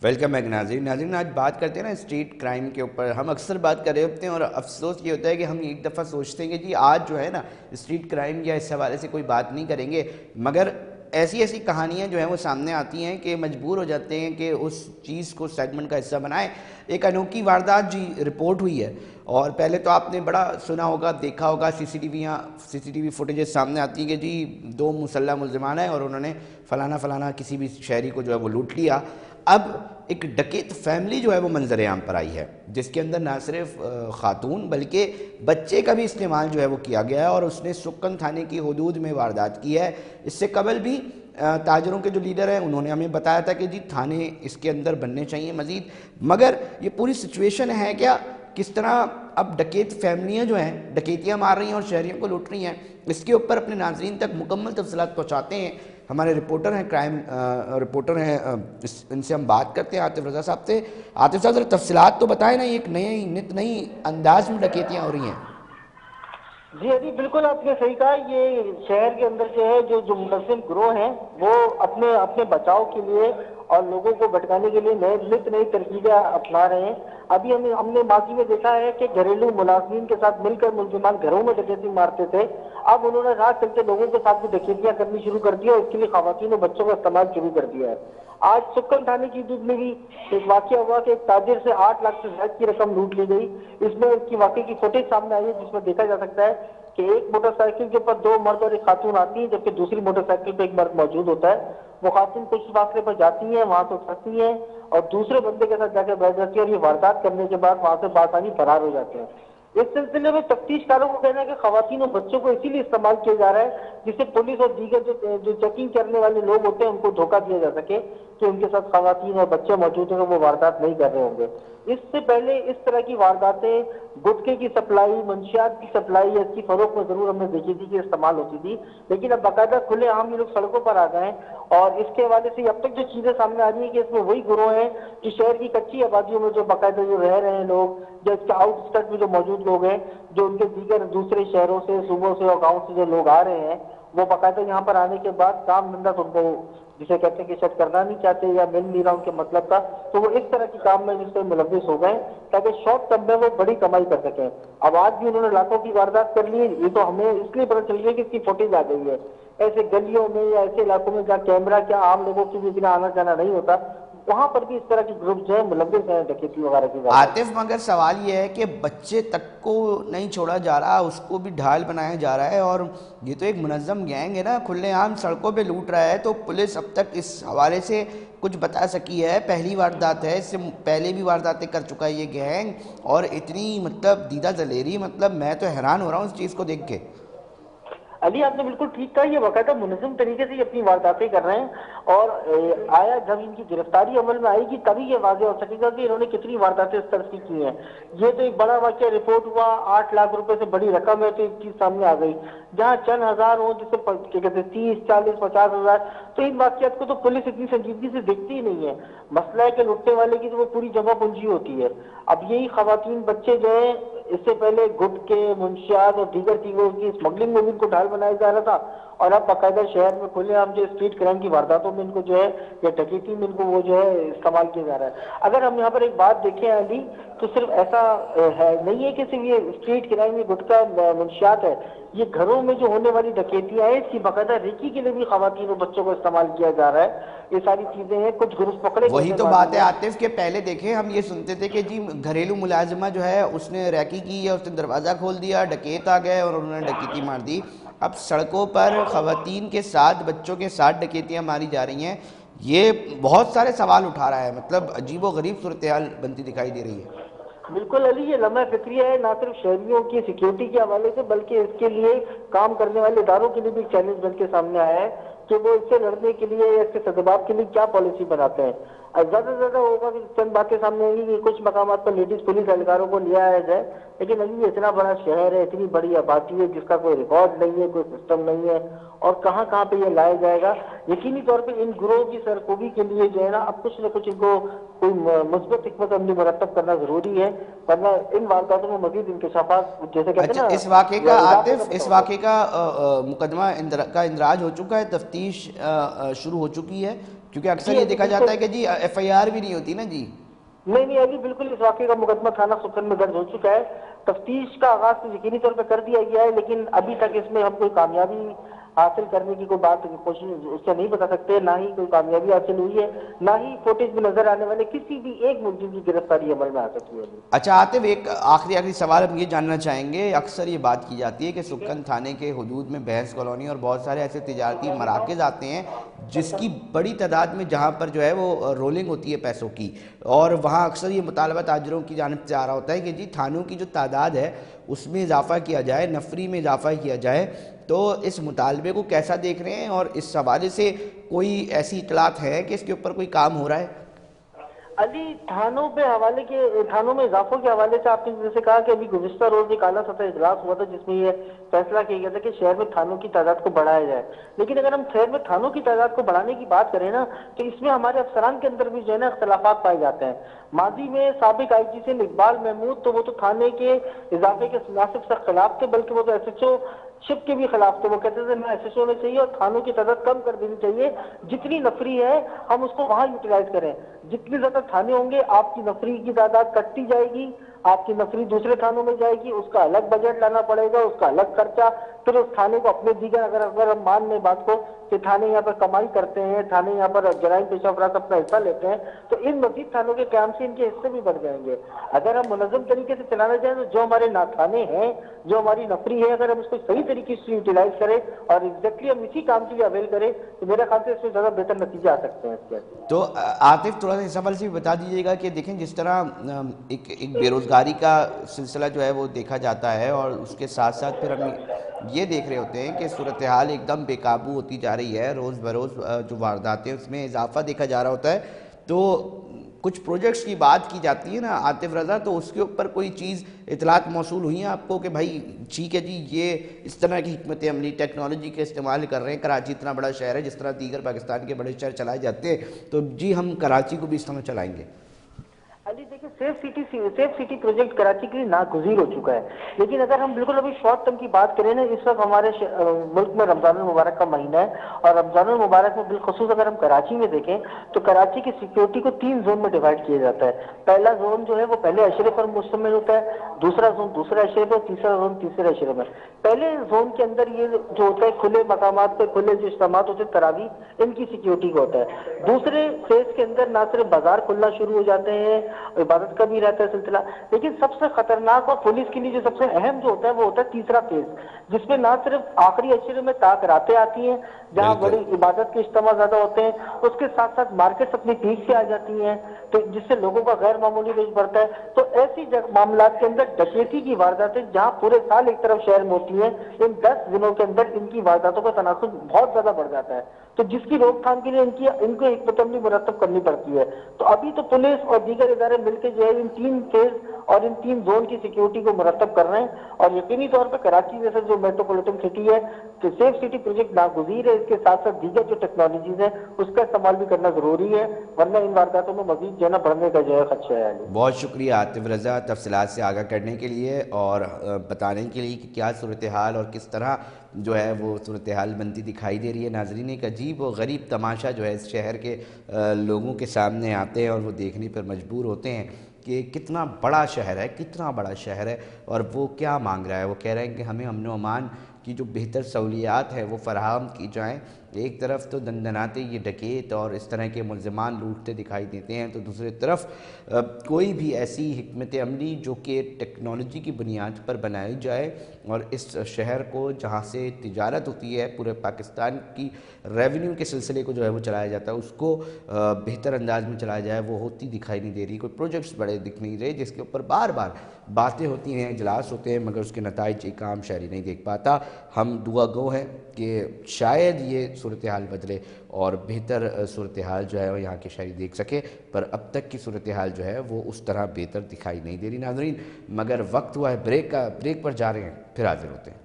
Welcome back ناظرین آج بات کرتے ہیں نا اسٹریٹ کرائم کے اوپر. ہم اکثر بات کر رہے ہوتے ہیں اور افسوس یہ ہوتا ہے کہ ہم ایک دفعہ سوچتے ہیں کہ جی آج جو ہے نا اسٹریٹ کرائم یا اس حوالے سے کوئی بات نہیں کریں گے, مگر ایسی کہانیاں جو ہیں وہ سامنے آتی ہیں کہ مجبور ہو جاتے ہیں کہ اس چیز کو سیگمنٹ کا حصہ بنائیں. ایک انوکھی واردات جی رپورٹ ہوئی ہے, اور پہلے تو آپ نے بڑا سنا ہوگا, دیکھا ہوگا, سی سی ٹی وی فوٹیجز سامنے آتی ہیں کہ جی 2 مسلح ملزمان ہیں اور انہوں نے فلانا کسی بھی شہری کو جو ہے وہ لوٹ لیا. اب ایک ڈکیت فیملی جو ہے وہ منظر عام پر آئی ہے, جس کے اندر نہ صرف خاتون بلکہ بچے کا بھی استعمال جو ہے وہ کیا گیا ہے, اور اس نے سکن تھانے کی حدود میں واردات کی ہے. اس سے قبل بھی تاجروں کے جو لیڈر ہیں انہوں نے ہمیں بتایا تھا کہ جی تھانے اس کے اندر بننے چاہیے مزید. مگر یہ پوری سچویشن ہے کیا, کس طرح اب ڈکیت فیملیاں جو ہیں ڈکیتیاں مار رہی ہیں اور شہریوں کو لوٹ رہی ہیں, اس کے اوپر اپنے ناظرین تک مکمل تفصیلات پہنچاتے ہیں. ہمارے رپورٹر ہیں, کرائم رپورٹر ہیں, ان سے ہم بات کرتے ہیں عاطف رضا صاحب سے. عاطف صاحب ذرا تفصیلات تو بتائیں نا, یہ ایک نئی انداز میں ڈکیتیاں ہو رہی ہیں. جی ابھی بالکل آپ نے صحیح کہا. یہ شہر کے اندر جو ہے جو منظم گروہ ہیں وہ اپنے بچاؤ کے لیے اور لوگوں کو بھٹکانے کے لیے نئی ترکیبیں اپنا رہے ہیں. ابھی ہم نے ماضی میں دیکھا ہے کہ گھریلو ملازمین کے ساتھ مل کر ملزمان گھروں میں ڈکیتی مارتے تھے. اب انہوں نے رات چلتے لوگوں کے ساتھ بھی ڈکیتیاں کرنی شروع کر دی اور اس کے لیے خواتین اور بچوں کا استعمال شروع کر دیا ہے. آج سکن تھانے کی حدود میں بھی ایک واقعہ ہوا کہ ایک تاجر سے 8 لاکھ سے زائد کی رقم لوٹ لی گئی. اس میں اس کی واقعے کی فوٹیج سامنے آئی ہے جس میں دیکھا جا سکتا ہے کہ ایک موٹر سائیکل کے اوپر 2 مرد اور ایک خاتون آتی ہیں, جبکہ دوسری موٹر سائیکل پہ ایک مرد موجود ہوتا ہے. وہ خاتون کچھ فاصلے پر جاتی ہیں, وہاں سے اترتی ہیں اور دوسرے بندے کے ساتھ جا کے بیٹھ جاتی ہے, اور یہ واردات کرنے کے بعد وہاں سے بآسانی فرار ہو جاتے ہیں. اس سلسلے میں تفتیش کاروں کو کہنا ہے کہ خواتین اور بچوں کو اسی لیے استعمال کیا جا رہا ہے جس سے پولیس اور دیگر جو چیکنگ کرنے والے لوگ ہوتے ہیں ان کو دھوکہ دیا جا سکے کہ ان کے ساتھ خواتین اور بچے موجود ہیں, وہ واردات نہیں کر رہے ہوں گے. اس سے پہلے اس طرح کی وارداتیں گٹکے کی سپلائی, منشیات کی سپلائی یا اس کی فروخت میں ضرور ہم نے دیکھی تھی کہ استعمال ہوتی تھی, لیکن اب باقاعدہ کھلے عام یہ لوگ سڑکوں پر آ گئے ہیں. اور اس کے حوالے سے اب تک جو چیزیں سامنے آ رہی ہیں کہ اس میں وہی گروہ ہیں جو شہر کی کچی آبادیوں میں جو باقاعدہ جو رہ رہے ہیں لوگ, جو اس کے آؤٹ اسکرٹ میں جو موجود لوگ ہیں, جو ان کے دیگر دوسرے شہروں سے, صوبوں سے اور گاؤں سے جو لوگ آ رہے ہیں, وہ باقاعدہ یہاں پر آنے کے بعد کام دھندا تو ان کو جسے کہتے ہیں کہ شاید کرنا نہیں چاہتے یا مل نہیں رہا ان کے مطلب کا, تو وہ اس طرح کے کام میں جس سے ملوث ہو گئے تاکہ شارٹ ٹرم میں وہ بڑی کمائی کر سکیں. اب آج بھی انہوں نے لاکھوں کی واردات کر لی ہے. یہ تو ہمیں اس لیے پتہ چل رہی ہے کہ اس کی فوٹیج آ گئی ہے. ایسے گلیوں میں یا ایسے علاقوں میں جہاں کیمرہ کیا عام لوگوں کی بھی بنا آنا جانا نہیں ہوتا, وہاں پر بھی اس طرح کے گروپ جو ہے ملوث ہیں ڈکیتی وغیرہ کی. عاطف مگر سوال یہ ہے کہ بچے تک کو نہیں چھوڑا جا رہا, اس کو بھی ڈھال بنایا جا رہا ہے, اور یہ تو ایک منظم گینگ ہے نا, کھلے عام سڑکوں پہ لوٹ رہا ہے. تو پولیس اب تک اس حوالے سے کچھ بتا سکی ہے؟ پہلی واردات ہے, اس سے پہلے بھی وارداتیں کر چکا ہے یہ گینگ, اور اتنی مطلب دیدہ دلیری, مطلب میں تو حیران ہو رہا ہوں اس چیز کو دیکھ کے. علی آپ نے بالکل ٹھیک کہا, یہ باقاعدہ منظم طریقے سے اپنی وارداتیں کر رہے ہیں, اور آیا جب ان کی گرفتاری عمل میں آئے گی تبھی یہ واضح ہو سکے گا کہ انہوں نے کتنی وارداتیں اس طرح کی ہیں. یہ تو ایک بڑا واقعہ رپورٹ ہوا, 8 لاکھ روپے سے بڑی رقم ہے تو ایک چیز سامنے آ گئی, جہاں چند ہزار ہوں جس سے کیا کہتے ہیں 30, 40, 50 ہزار, تو ان واقعات کو تو پولیس اتنی سنجیدگی سے دیکھتی ہی نہیں ہے. مسئلہ ہے کہ لوٹنے والے کی تو وہ پوری جمع پونجی ہوتی ہے. اب یہی خواتین بچے جو ہیں, اس سے پہلے گٹکے, منشیات اور دیگر چیزوں کی اسمگلنگ میں بھی ان کو ڈھال بنایا جا رہا تھا, اور اب باقاعدہ شہر میں کھلے عام جو اسٹریٹ کرائم کی وارداتوں میں ان کو جو ہے یا ڈکیتی میں ان کو وہ جو ہے استعمال کیا جا رہا ہے. اگر ہم یہاں پر ایک بات دیکھیں علی, تو صرف ایسا ہے نہیں ہے کہ صرف یہ اسٹریٹ کرائم, یہ گٹکا منشیات ہے, یہ گھروں میں جو ہونے والی ڈکیتیاں ہیں اس کی باقاعدہ ریکی کے لیے بھی خواتین اور بچوں کو استعمال کیا جا رہا ہے. یہ ساری چیزیں ہیں, کچھ گروپ پکڑے گئے. وہی تو بات ہے عاطف کے پہلے دیکھیں ہم یہ سنتے تھے کہ جی گھریلو ملازمہ جو ہے اس نے ریکی کی ہے, اس نے دروازہ کھول دیا, ڈکیت آ گئے اور انہوں نے ڈکیتی مار دی. اب سڑکوں پر خواتین کے ساتھ, بچوں کے ساتھ ڈکیتیاں ماری جا رہی ہیں. یہ بہت سارے سوال اٹھا رہا ہے, مطلب عجیب و غریب صورتحال بنتی دکھائی دے رہی ہے. بالکل علی, یہ لمحہ فکریہ ہے, نہ صرف شہریوں کی سیکیورٹی کے حوالے سے بلکہ اس کے لیے کام کرنے والے اداروں کے لیے بھی چیلنج بن کے سامنے آیا ہے کہ وہ اس سے لڑنے کے لیے یا اس کے سدباب کے لیے کیا پالیسی بناتے ہیں. زیادہ سے زیادہ ہوگا کہ چند باتیں سامنے آئیں گی کہ کچھ مقامات پر لیڈیز پولیس اہلکاروں کو لے آیا جائے, لیکن ابھی اتنا بڑا شہر ہے, اتنی بڑی آبادی ہے جس کا کوئی ریکارڈ نہیں ہے, کوئی سسٹم نہیں ہے, اور کہاں پہ یہ لایا جائے گا. یقینی طور پہ ان گروہ کی سرکوبی کے لیے جو ہے نا اب کچھ نہ کچھ ان کو کوئی مثبت حکمت عملی مرتب کرنا ضروری ہے, ورنہ ان وارداتوں میں مزید انکشافات جیسے کہتے ہیں نا. اس واقعے کا عاطف, اس واقعے کا مقدمہ کا اندراج ہو چکا ہے, تفتیش شروع ہو چکی ہے, کیونکہ اکثر جی یہ ابھی دیکھا بالکل جاتا ہے کہ جی FIR بھی نہیں ہوتی نا جی۔ نہیں ابھی بالکل اس واقعے کا مقدمہ تھانہ سکھن میں درج ہو چکا ہے، تفتیش کا آغاز تو یقینی طور پہ کر دیا گیا ہے، لیکن ابھی تک اس میں ہم کوئی کامیابی حاصل کرنے کی کوئی بات کوشش اس سے نہیں بتا سکتے، نہ ہی کوئی کامیابی حاصل ہوئی ہے، نہ ہی فوٹیج میں نظر آنے والے کسی بھی ایک ملزم کی گرفتاری عمل میں آ سکی ہے۔ اچھا عاطف، ایک آخری سوال ہم یہ جاننا چاہیں گے، اکثر یہ بات کی جاتی ہے کہ سکن تھانے کے حدود میں بحث کالونی اور بہت سارے ایسے تجارتی مراکز آتے ہیں جس کی بڑی تعداد میں جہاں پر جو ہے وہ رولنگ ہوتی ہے پیسوں کی، اور وہاں اکثر یہ مطالبہ تاجروں کی جانب سے آ رہا ہوتا ہے کہ جی تھانوں کی جو تعداد ہے اس میں اضافہ کیا جائے، نفری میں اضافہ کیا جائے، تو اس مطالبے کو کیسا دیکھ رہے ہیں اور اس حوالے سے کوئی ایسی اطلاعات ہے کہ اس کے اوپر کوئی کام ہو رہا ہے؟ علی، تھانوں میں اضافوں کے حوالے سے آپ نے جیسے کہا کہ ابھی گزشتہ روز ایک اعلیٰ سطح اجلاس ہوا تھا جس میں یہ فیصلہ کیا گیا تھا کہ شہر میں تھانوں کی تعداد کو بڑھایا جائے، لیکن اگر ہم شہر میں تھانوں کی تعداد کو بڑھانے کی بات کریں نا تو اس میں ہمارے افسران کے اندر بھی جو ہے نا اختلافات پائے جاتے ہیں۔ ماضی میں سابق IG سے اقبال محمود تو وہ تو تھانے کے اضافے کے نہ صرف سخت خلاف تھے بلکہ وہ تو SHO شپ کے بھی خلاف تھے، وہ کہتے تھے نہ SHO ہونے چاہیے اور تھانوں کی تعداد کم کر دینی چاہیے، جتنی نفری ہے ہم اس کو وہاں یوٹیلائز کریں، جتنی زیادہ تھانے ہوں گے آپ کی نفری کی تعداد کٹتی جائے گی، آپ کی نفری دوسرے تھانوں میں جائے گی، اس کا الگ بجٹ لانا پڑے گا، اس کا الگ خرچہ، پھر اس تھانے کو اپنے دیگر اگر ہم مان لیں بات کو کہ تھانے یہاں پر کمائی کرتے ہیں، تھانے یہاں پر جرائم پیشہ افراد اپنا حصہ لیتے ہیں، تو ان مزید تھانوں کے قیام سے ان کے حصے بھی بڑھ جائیں گے۔ اگر ہم منظم طریقے سے چلانا چاہیں تو جو ہمارے تھانے ہیں، جو ہماری نفری ہے، اگر ہم اس کو صحیح طریقے سے یوٹیلائز کریں اور ایگزیکٹلی ہم اسی کام کے لیے اویل کریں تو میرے خیال سے اس میں زیادہ بہتر نتیجے آ سکتے ہیں اس کے۔ تو عاطف تھوڑا سا اس حوالے سے بھی بتا دیجیے گا کہ دیکھیں جس طرح ایک بے روزگاری کا سلسلہ جو ہے وہ دیکھا جاتا ہے، اور اس کے ساتھ ساتھ پھر ہم یہ دیکھ رہے ہوتے ہیں کہ صورتحال ایک دم بے قابو ہوتی جا رہی ہے، روز بروز جو وارداتیں اس میں اضافہ دیکھا جا رہا ہوتا ہے، تو کچھ پروجیکٹس کی بات کی جاتی ہے نا عاطف رضا، تو اس کے اوپر کوئی چیز اطلاعات موصول ہوئی ہیں آپ کو کہ بھائی ٹھیک ہے جی یہ اس طرح کی حکمت عملی ٹیکنالوجی کے استعمال کر رہے ہیں، کراچی اتنا بڑا شہر ہے، جس طرح دیگر پاکستان کے بڑے شہر چلائے جاتے ہیں تو جی ہم کراچی کو بھی اس طرح چلائیں گے؟ علی دیکھیں، سیف سٹی پروجیکٹ کراچی کے لیے ناگزیر ہو چکا ہے، لیکن اگر ہم بالکل ابھی شارٹ ٹرم کی بات کریں نا، اس وقت ہمارے ملک میں رمضان المبارک کا مہینہ ہے، اور رمضان المبارک میں بالخصوص اگر ہم کراچی میں دیکھیں تو کراچی کی سیکیورٹی کو 3 زون میں ڈیوائڈ کیا جاتا ہے۔ پہلا زون جو ہے وہ پہلے اشرے پر مشتمل ہوتا ہے، دوسرا زون دوسرے اشرے پر، تیسرا زون تیسرے اشرے میں۔ پہلے زون کے اندر یہ جو ہوتا ہے کھلے مقامات پہ کھلے جو اجتماعات ہوتے ہیں تراویح، ان کی سیکیورٹی کا ہوتا ہے۔ دوسرے فیز کے اندر نہ صرف بازار کھلنا شروع ہو جاتے ہیں، عبادت کا بھی رہتا ہے سلسلہ، لیکن سب سے خطرناک اور پولیس کے لیے جو سب سے اہم جو ہوتا ہے وہ ہوتا ہے تیسرا فیز، جس میں نہ صرف آخری اشرے میں تاک راتیں آتی ہیں جہاں بالکل۔ بڑی عبادت کے اجتماع زیادہ ہوتے ہیں، اس کے ساتھ ساتھ مارکیٹس اپنی پیک سے آ جاتی ہیں تو جس سے لوگوں کا غیر معمولی رش بڑھتا ہے، تو ایسی معاملات کے اندر ڈکیتی کی وارداتیں جہاں پورے سال ایک طرف شہر میں ہوتی ہیں، ان 10 دنوں کے اندر ان کی وارداتوں کا تناسب بہت زیادہ بڑھ جاتا ہے، تو جس کی روک تھام کے لیے ان کو حکمت عملی مرتب کرنی پڑتی ہے۔ تو ابھی تو پولیس اور دیگر ادارے مل کے جو ہے ان 3 فیز اور ان 3 زون کی سیکیورٹی کو مرتب کر رہے ہیں، اور یقینی طور پہ کراچی جیسے جو میٹروپولیٹن سٹی ہے کہ سیف سٹی پروجیکٹ ناگزیر ہے، اس کے ساتھ ساتھ دیگر جو ٹیکنالوجیز ہیں اس کا استعمال بھی کرنا ضروری ہے، ورنہ ان وارداتوں میں مزید جو ہے نا بڑھنے کا جو ہے خدشہ ہے۔ بہت شکریہ عاطف رضا تفصیلات سے آگاہ کرنے کے لیے اور بتانے کے لیے کہ کیا صورتحال اور کس طرح جو ہے وہ صورتحال بنتی دکھائی دے رہی ہے۔ ناظرین، ایک عجیب و غریب تماشا جو ہے اس شہر کے لوگوں کے سامنے آتے ہیں اور وہ دیکھنے پر مجبور ہوتے ہیں کہ کتنا بڑا شہر ہے، کتنا بڑا شہر ہے، اور وہ کیا مانگ رہا ہے۔ وہ کہہ رہے ہیں کہ ہمیں امن و امان کی جو بہتر سہولیات ہے وہ فراہم کی جائیں۔ ایک طرف تو دندناتے یہ ڈکیت اور اس طرح کے ملزمان لوٹتے دکھائی دیتے ہیں، تو دوسری طرف کوئی بھی ایسی حکمت عملی جو کہ ٹیکنالوجی کی بنیاد پر بنائی جائے اور اس شہر کو جہاں سے تجارت ہوتی ہے، پورے پاکستان کی ریونیو کے سلسلے کو جو ہے وہ چلایا جاتا ہے، اس کو بہتر انداز میں چلایا جائے، وہ ہوتی دکھائی نہیں دے رہی۔ کوئی پروجیکٹس بڑے دکھ نہیں رہے جس کے اوپر بار بار باتیں ہوتی ہیں، اجلاس ہوتے ہیں، مگر اس کے نتائج ایک عام شہری نہیں دیکھ پاتا۔ ہم دعا گو ہیں کہ شاید یہ صورتحال بدلے اور بہتر صورتحال جو ہے وہ یہاں کے شہری دیکھ سکے، پر اب تک کی صورتحال جو ہے وہ اس طرح بہتر دکھائی نہیں دے رہی۔ ناظرین، مگر وقت ہوا ہے بریک کا، بریک پر جا رہے ہیں، پھر حاضر ہوتے ہیں۔